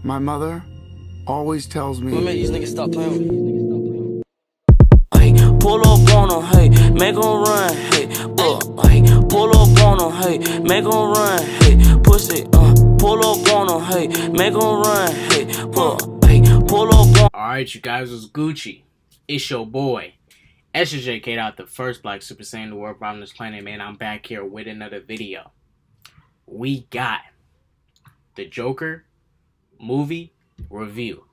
My mother always tells me, What made these niggas stop playing with me? Hey, pull up on them, hey, make them run, hey, hey, pull up on them, hey, make them run, hey, pussy, pull up on them, hey, make them run, hey, pull up on. Alright, you guys, it's Gucci. It's your boy, SJK out, the first Black Super Saiyan to work on this planet, man. I'm back here with another video. We got the Joker movie review.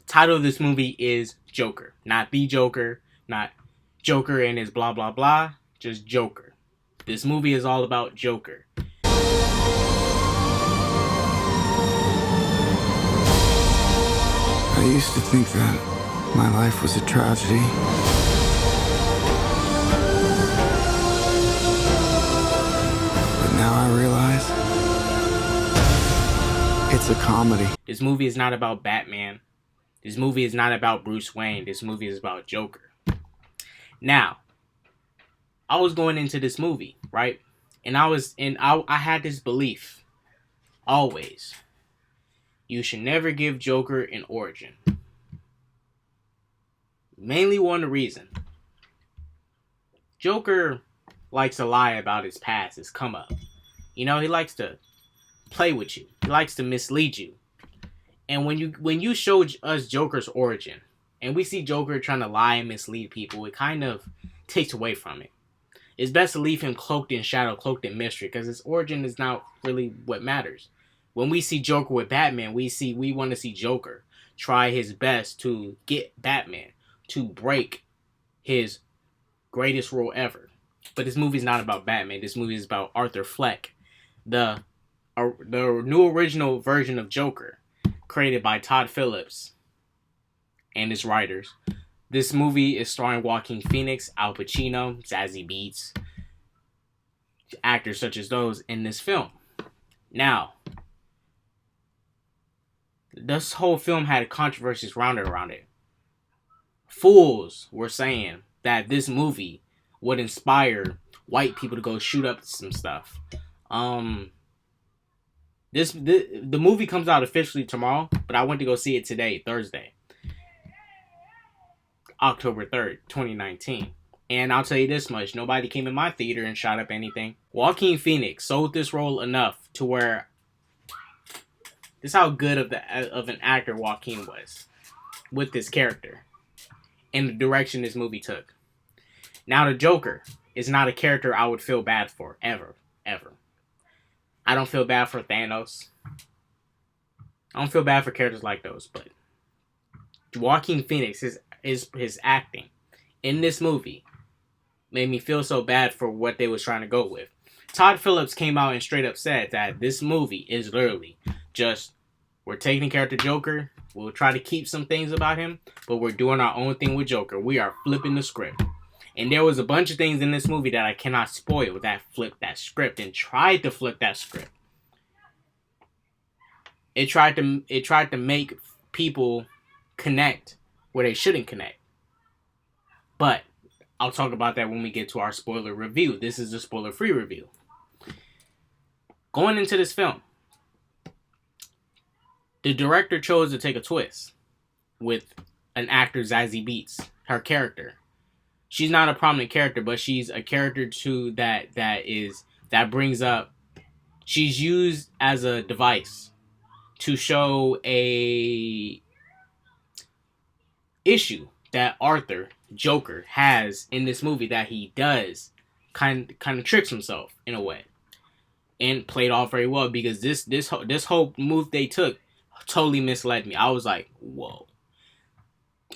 Title of this movie is Joker. Not the Joker, not Joker and his blah blah blah, just Joker. This movie is all about Joker. I used to think that my life was a tragedy. But now I realize it's a comedy. This movie is not about Batman. This movie is not about Bruce Wayne. This movie is about Joker. Now, I was going into this movie, right? And I had this belief, always, you should never give Joker an origin. Mainly one reason. Joker likes to lie about his past, his come up. You know, he likes to play with you. He likes to mislead you. And when you show us Joker's origin, and we see Joker trying to lie and mislead people, it kind of takes away from it. It's best to leave him cloaked in shadow, cloaked in mystery, because his origin is not really what matters. When we see Joker with Batman, we want to see Joker try his best to get Batman to break his greatest role ever. But this movie is not about Batman. This movie is about Arthur Fleck, the new original version of Joker, created by Todd Phillips and his writers. This movie is starring Joaquin Phoenix, Al Pacino, Zazie Beetz, actors such as those in this film. Now, this whole film had controversies rounded around it. Fools were saying that this movie would inspire white people to go shoot up some stuff. The movie comes out officially tomorrow, but I went to go see it today, Thursday, October 3rd, 2019. And I'll tell you this much, nobody came in my theater and shot up anything. Joaquin Phoenix sold this role enough to where this is how good of an actor Joaquin was with this character and the direction this movie took. Now, the Joker is not a character I would feel bad for, ever. I don't feel bad for Thanos. I don't feel bad for characters like those, but Joaquin Phoenix, his acting in this movie made me feel so bad for what they was trying to go with. Todd Phillips came out and straight up said that this movie is literally just, we're taking the character Joker, we'll try to keep some things about him, but we're doing our own thing with Joker. We are flipping the script. And there was a bunch of things in this movie that I cannot spoil that flipped that script and tried to flip that script. It tried to make people connect where they shouldn't connect. But I'll talk about that when we get to our spoiler review. This is a spoiler-free review. Going into this film, the director chose to take a twist with an actor, Zazie Beetz, her character. She's not a prominent character, but she's a character too that brings up. She's used as a device to show a issue that Arthur Joker has in this movie, that he does kind of tricks himself in a way, and played off very well, because this whole move they took totally misled me. I was like, whoa,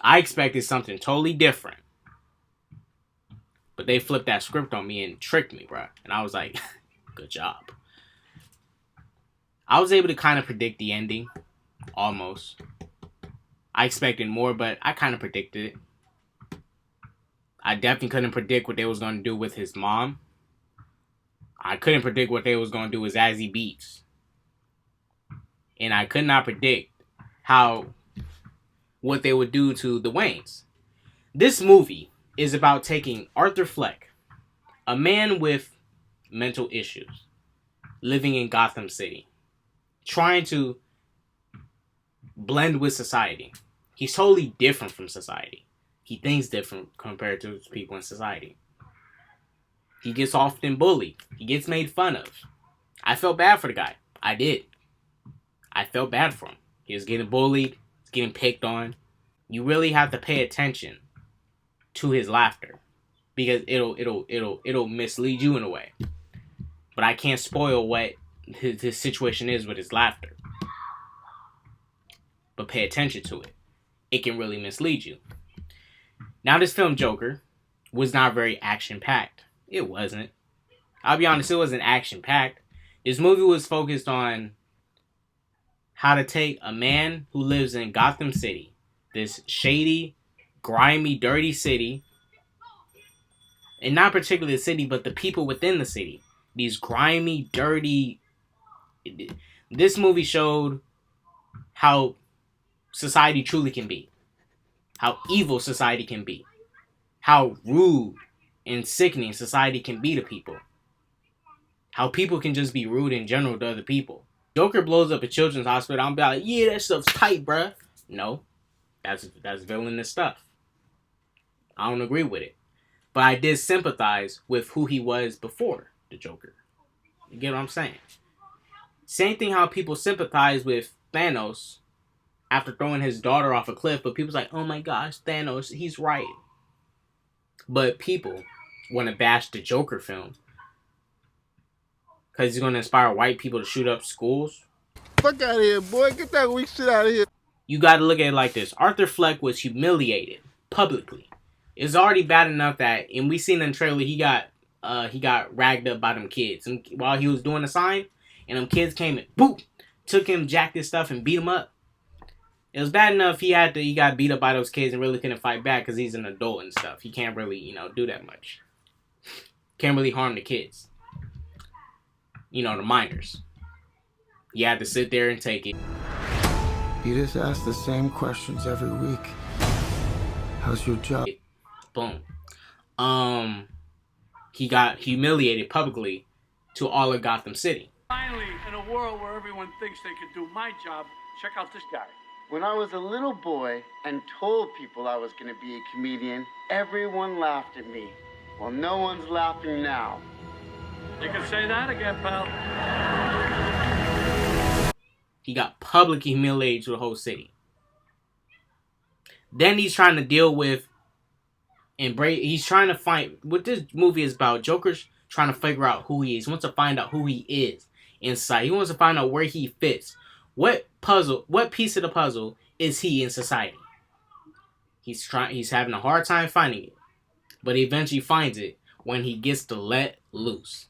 I expected something totally different. But they flipped that script on me and tricked me, bro. And I was like, good job. I was able to kind of predict the ending. Almost. I expected more, but I kind of predicted it. I definitely couldn't predict what they was going to do with his mom. I couldn't predict what they was going to do with Zazie Beetz. And I could not predict what they would do to the Waynes. This movie is about taking Arthur Fleck, a man with mental issues, living in Gotham City, trying to blend with society. He's totally different from society. He thinks different compared to people in society. He gets often bullied. He gets made fun of. I felt bad for the guy. I did. I felt bad for him. He was getting bullied. He's getting picked on. You really have to pay attention to his laughter, because it'll mislead you in a way. But I can't spoil what his situation is with his laughter. But pay attention to it. It can really mislead you. Now, this film Joker was not very action-packed. It wasn't. I'll be honest, it wasn't action-packed. This movie was focused on how to take a man who lives in Gotham City, this shady, grimy, dirty city, and not particularly the city, but the people within the city. These grimy, dirty... This movie showed how society truly can be. How evil society can be. How rude and sickening society can be to people. How people can just be rude in general to other people. Joker blows up a children's hospital. I'm like, yeah, that stuff's tight, bruh. No. That's villainous stuff. I don't agree with it. But I did sympathize with who he was before the Joker. You get what I'm saying? Same thing how people sympathize with Thanos after throwing his daughter off a cliff. But people's like, oh my gosh, Thanos, he's right. But people want to bash the Joker film because he's going to inspire white people to shoot up schools. Fuck out of here, boy. Get that weak shit out of here. You got to look at it like this. Arthur Fleck was humiliated publicly. It's already bad enough that, and we seen in the trailer, he got ragged up by them kids. And while he was doing the sign, and them kids came and boop, took him, jacked his stuff, and beat him up. It was bad enough he got beat up by those kids and really couldn't fight back because he's an adult and stuff. He can't really, do that much. Can't really harm the kids. The minors. You have to sit there and take it. You just ask the same questions every week. How's your job? Boom. He got humiliated publicly to all of Gotham City. Finally, in a world where everyone thinks they could do my job, check out this guy. When I was a little boy and told people I was going to be a comedian, everyone laughed at me. Well, no one's laughing now. You can say that again, pal. He got publicly humiliated to the whole city. Then he's trying to deal with he's trying to find what this movie is about. Joker's trying to figure out who he is. He wants to find out who he is inside. He wants to find out where he fits. What piece of the puzzle is he in society? He's having a hard time finding it. But he eventually finds it when he gets to let loose.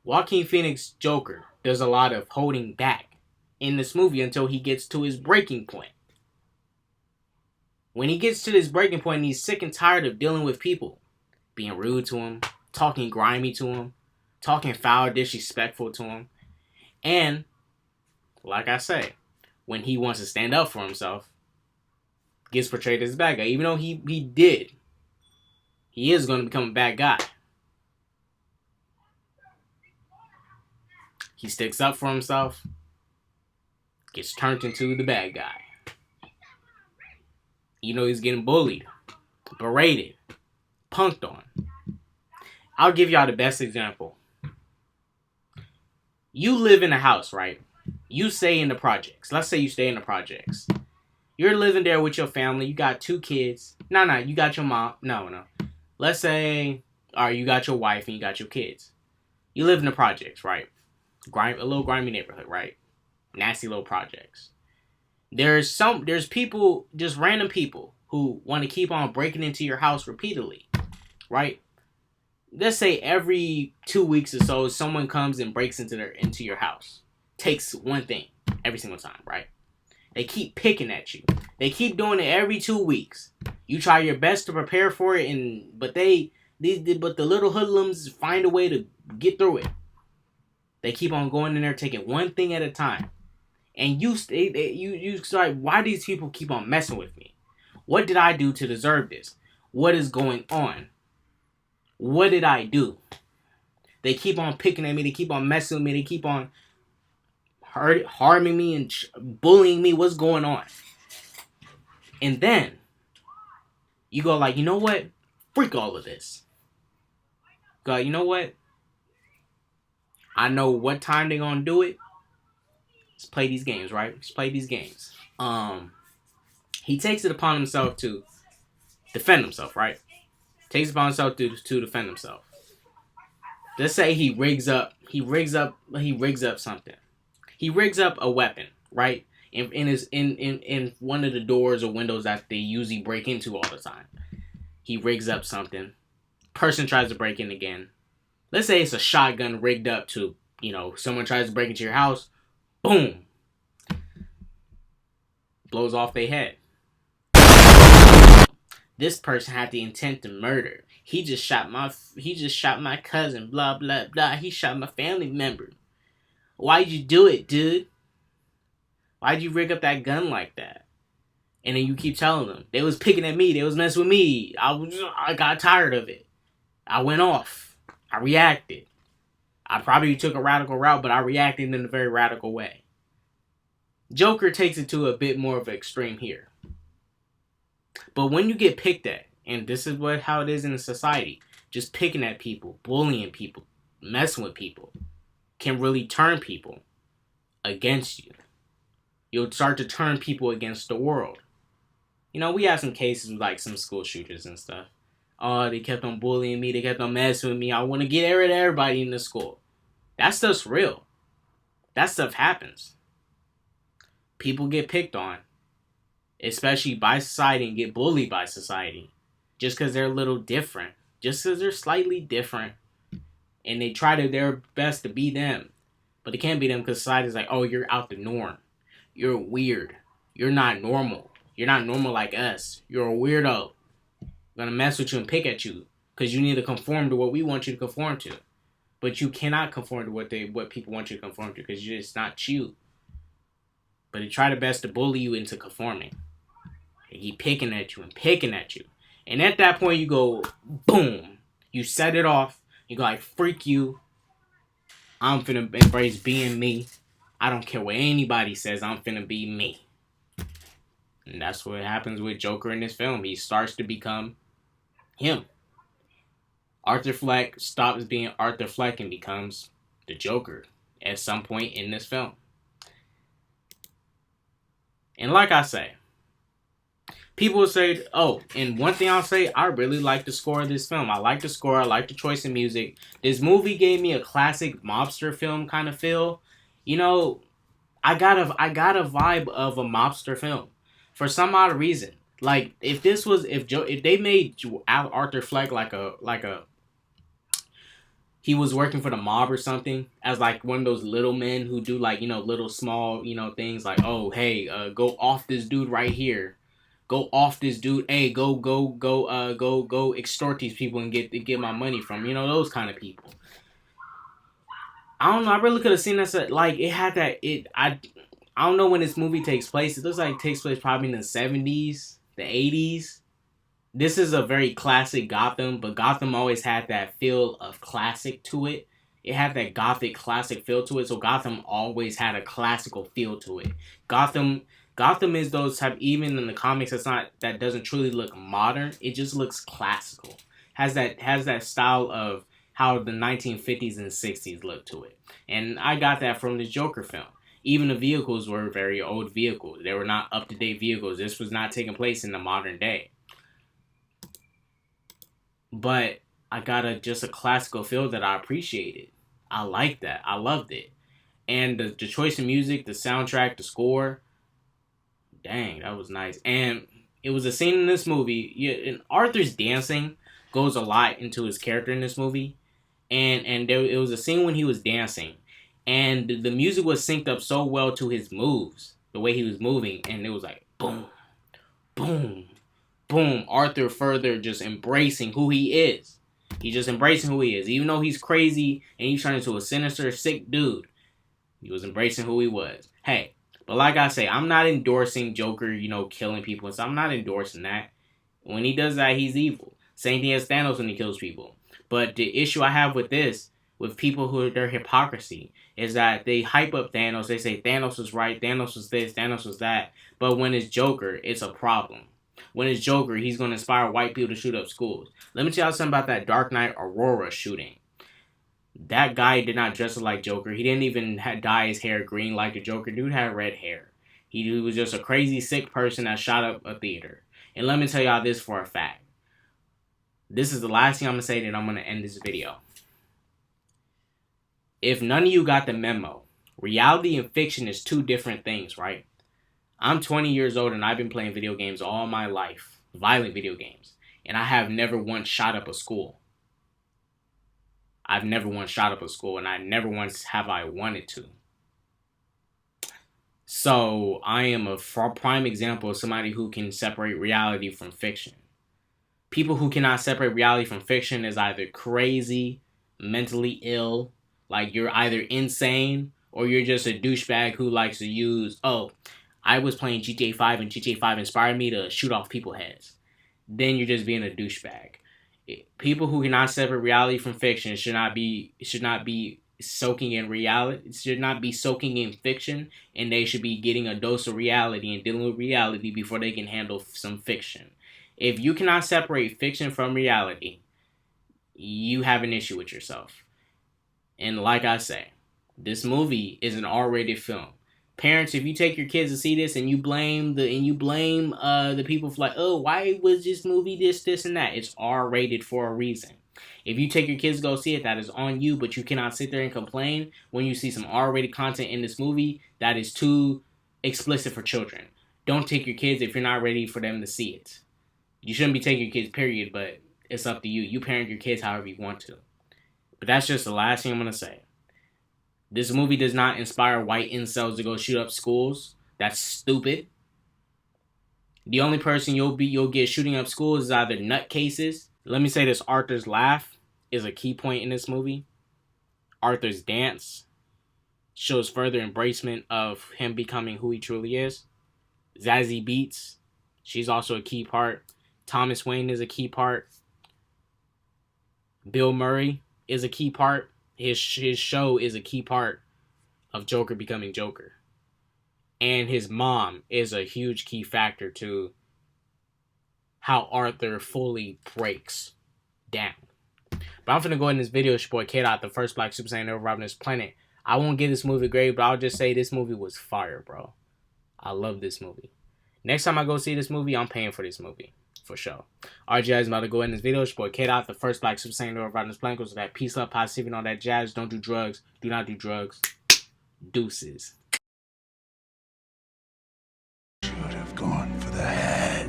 Joaquin Phoenix Joker does a lot of holding back in this movie until he gets to his breaking point. When he gets to this breaking point, he's sick and tired of dealing with people being rude to him, talking grimy to him, talking foul, disrespectful to him. And, like I say, when he wants to stand up for himself, gets portrayed as a bad guy. Even though he is going to become a bad guy. He sticks up for himself, gets turned into the bad guy. He's getting bullied, berated, punked on. I'll give y'all the best example. You live in a house, right? You stay in the projects. Let's say you stay in the projects. You're living there with your family. You got 2 kids. No, you got your mom. No. Let's say, you got your wife and you got your kids. You live in the projects, right? A little grimy neighborhood, right? Nasty little projects. There's people, just random people, who want to keep on breaking into your house repeatedly, right? Let's say every 2 weeks or so, someone comes and breaks into your house. Takes one thing every single time, right? They keep picking at you. They keep doing it every 2 weeks. You try your best to prepare for it, but the little hoodlums find a way to get through it. They keep on going in there, taking one thing at a time. And you start, why do these people keep on messing with me? What did I do to deserve this? What is going on? What did I do? They keep on picking at me. They keep on messing with me. They keep on harming me and bullying me? What's going on? And then you go like, you know what? Freak all of this. Go, you know what? I know what time they're gonna do it. Let's play these games, right? Let's play these games. He takes it upon himself to defend himself, right? Takes it upon himself to defend himself. Let's say he rigs up something. He rigs up a weapon, right? In one of the doors or windows that they usually break into all the time. He rigs up something. Person tries to break in again. Let's say it's a shotgun rigged up to, someone tries to break into your house. Boom. Blows off their head. This person had the intent to murder. He just shot my cousin, blah, blah, blah. He shot my family member. Why'd you do it, dude? Why'd you rig up that gun like that? And then you keep telling them. They was picking at me. They was messing with me. I got tired of it. I went off. I reacted. I probably took a radical route, but I reacted in a very radical way. Joker takes it to a bit more of an extreme here. But when you get picked at, and this is how it is in a society, just picking at people, bullying people, messing with people, can really turn people against you. You'll start to turn people against the world. We have some cases with like some school shooters and stuff. Oh, they kept on bullying me. They kept on messing with me. I want to get rid of everybody in the school. That stuff's real. That stuff happens. People get picked on, especially by society, and get bullied by society just because they're a little different, just because they're slightly different, and they try their best to be them, but they can't be them because society's like, oh, you're out the norm, you're weird, you're not normal, you're not normal like us, you're a weirdo, we're gonna mess with you and pick at you because you need to conform to what we want you to conform to, but you cannot conform to what people want you to conform to because it's not you. But they try their best to bully you into conforming. They keep picking at you and picking at you. And at that point, you go, boom. You set it off. You go like, freak you. I'm finna embrace being me. I don't care what anybody says. I'm finna be me. And that's what happens with Joker in this film. He starts to become him. Arthur Fleck stops being Arthur Fleck and becomes the Joker at some point in this film. And like I say, people will say, oh, and one thing I'll say, I really like the score of this film. I like the score. I like the choice of music. This movie gave me a classic mobster film kind of feel. I got a vibe of a mobster film for some odd reason. Like if they made Arthur Fleck like a he was working for the mob or something as like one of those little men who do like, little small, things like, oh, hey, go off this dude right here. Go off this dude. Hey, go extort these people and get my money from, those kind of people. I don't know. I really could have seen that. Like it had that, I don't know when this movie takes place. It looks like it takes place probably in the 70s, the 80s. This is a very classic Gotham, but Gotham always had that feel of classic to it. It had that gothic classic feel to it, so Gotham always had a classical feel to it. Gotham is those type, even in the comics, that doesn't truly look modern. It just looks classical. Has that style of how the 1950s and 60s look to it. And I got that from the Joker film. Even the vehicles were very old vehicles. They were not up-to-date vehicles. This was not taking place in the modern day. But I got just a classical feel that I appreciated. I liked that. I loved it. And the choice of music, the soundtrack, the score, dang, that was nice. And it was a scene in this movie, and Arthur's dancing goes a lot into his character in this movie. And it was a scene when he was dancing. And the music was synced up so well to his moves, the way he was moving. And it was like, boom, boom, boom, Arthur further just embracing who he is. He's just embracing who he is. Even though he's crazy and he's turned into a sinister, sick dude, he was embracing who he was. Hey, but like I say, I'm not endorsing Joker, killing people. So I'm not endorsing that. When he does that, he's evil. Same thing as Thanos when he kills people. But the issue I have with this, with people who their hypocrisy is that they hype up Thanos. They say Thanos was right, Thanos was this, Thanos was that. But when it's Joker, it's a problem. When it's Joker, he's going to inspire white people to shoot up schools. Let me tell you something about that Dark Knight Aurora shooting. That guy did not dress like Joker. He didn't even dye his hair green like the Joker. Dude had red hair. He was just a crazy, sick person that shot up a theater. And let me tell y'all this for a fact. This is the last thing I'm going to say, then I'm going to end this video. If none of you got the memo, reality and fiction is two different things, right? I'm 20 years old and I've been playing video games all my life. Violent video games. And I have never once shot up a school. I've never once shot up a school, and I never once have I wanted to. So I am a prime example of somebody who can separate reality from fiction. People who cannot separate reality from fiction is either crazy, mentally ill, like you're either insane, or you're just a douchebag who likes to use, oh, I was playing GTA 5 and GTA 5 inspired me to shoot off people's heads. Then you're just being a douchebag. People who cannot separate reality from fiction should not be soaking in reality, should not be soaking in fiction, and they should be getting a dose of reality and dealing with reality before they can handle some fiction. If you cannot separate fiction from reality, you have an issue with yourself. And like I say, this movie is an R-rated film. Parents, if you take your kids to see this and you blame the people for like, oh, why was this movie this, and that? It's R-rated for a reason. If you take your kids to go see it, that is on you, but you cannot sit there and complain when you see some R-rated content in this movie that is too explicit for children. Don't take your kids if you're not ready for them to see it. You shouldn't be taking your kids, period, but it's up to you. You parent your kids however you want to. But that's just the last thing I'm going to say. This movie does not inspire white incels to go shoot up schools. That's stupid. The only person you'll get shooting up schools is either nutcases. Let me say this, Arthur's laugh is a key point in this movie. Arthur's dance shows further embracement of him becoming who he truly is. Zazie Beetz, she's also a key part. Thomas Wayne is a key part. Bill Murray is a key part. His show is a key part of Joker becoming Joker. And his mom is a huge key factor to how Arthur fully breaks down. But I'm finna go in this video. It's your boy K-Dot, the first black Super Saiyan ever robbing this planet. I won't give this movie a grade, but I'll just say this movie was fire, bro. I love this movie. Next time I go see this movie, I'm paying for this movie. For sure. Alright, guys, I'm about to go in this video. It's your boy K-Dot, the first black Super Saiyan ever robbing this planet. Goes to that peace, love, positivity, and all that jazz. Don't do drugs. Do not do drugs. Deuces. Should have gone for the head.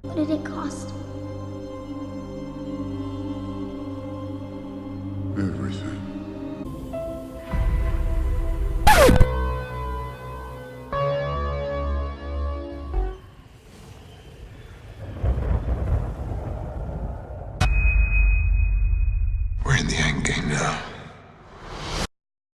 What did it cost? Everything. We're in the end game now.